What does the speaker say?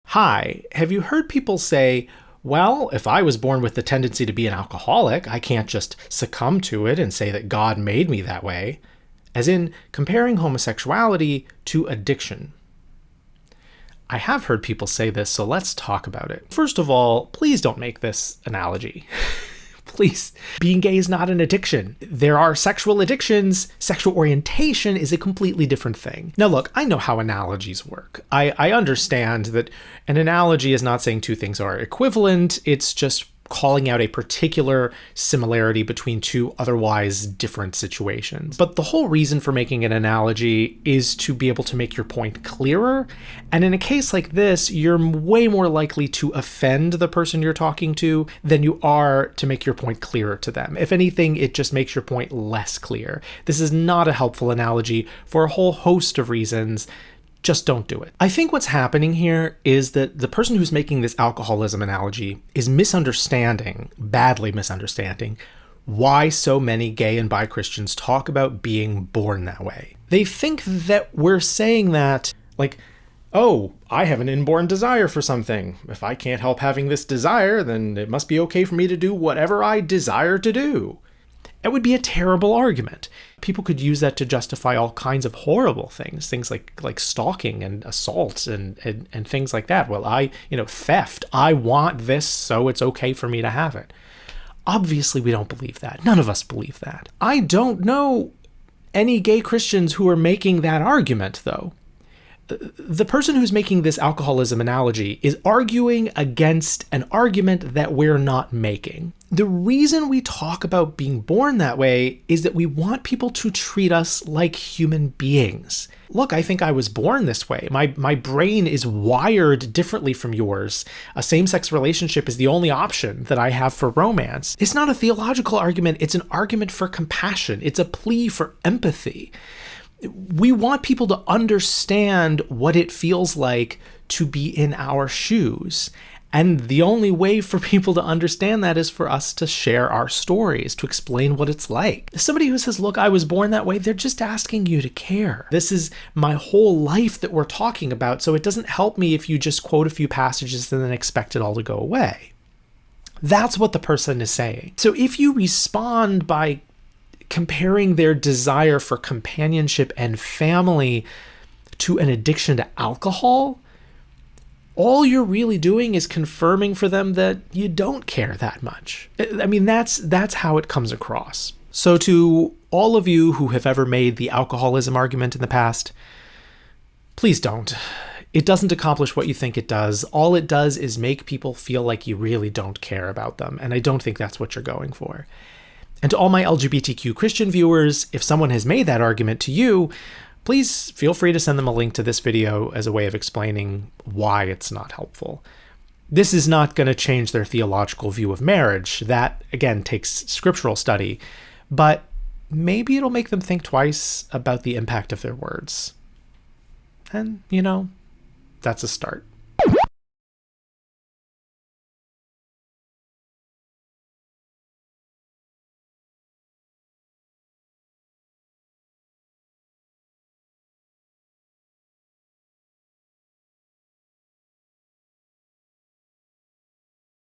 Hi, have you heard people say, well, if I was born with the tendency to be an alcoholic, I can't just succumb to it and say that God made me that way? As in, comparing homosexuality to addiction. I have heard people say this, so let's talk about it. First of all, please don't make this analogy. Please. Being gay is not an addiction. There are sexual addictions. Sexual orientation is a completely different thing. Now look, I know how analogies work. I understand that an analogy is not saying two things are equivalent. It's just calling out a particular similarity between two otherwise different situations. But the whole reason for making an analogy is to be able to make your point clearer. And in a case like this, you're way more likely to offend the person you're talking to than you are to make your point clearer to them. If anything, it just makes your point less clear. This is not a helpful analogy for a whole host of reasons. Just don't do it. I think what's happening here is that the person who's making this alcoholism analogy is badly misunderstanding, why so many gay and bi Christians talk about being born that way. They think that we're saying that, like, oh, I have an inborn desire for something. If I can't help having this desire, then it must be okay for me to do whatever I desire to do. It would be a terrible argument. People could use that to justify all kinds of horrible things like stalking and assault and things like that. Well, theft. I want this, so it's okay for me to have it. Obviously, we don't believe that. None of us believe that. I don't know any gay Christians who are making that argument, though. The person who's making this alcoholism analogy is arguing against an argument that we're not making. The reason we talk about being born that way is that we want people to treat us like human beings. Look, I think I was born this way. My brain is wired differently from yours. A same-sex relationship is the only option that I have for romance. It's not a theological argument. It's an argument for compassion. It's a plea for empathy. We want people to understand what it feels like to be in our shoes. And the only way for people to understand that is for us to share our stories, to explain what it's like. Somebody who says, look, I was born that way, they're just asking you to care. This is my whole life that we're talking about, so it doesn't help me if you just quote a few passages and then expect it all to go away. That's what the person is saying. So if you respond by comparing their desire for companionship and family to an addiction to alcohol, all you're really doing is confirming for them that you don't care that much. I mean, that's how it comes across. So to all of you who have ever made the alcoholism argument in the past, please don't. It doesn't accomplish what you think it does. All it does is make people feel like you really don't care about them, and I don't think that's what you're going for. And to all my LGBTQ Christian viewers, if someone has made that argument to you, please feel free to send them a link to this video as a way of explaining why it's not helpful. This is not going to change their theological view of marriage. That, again, takes scriptural study. But maybe it'll make them think twice about the impact of their words. And, that's a start.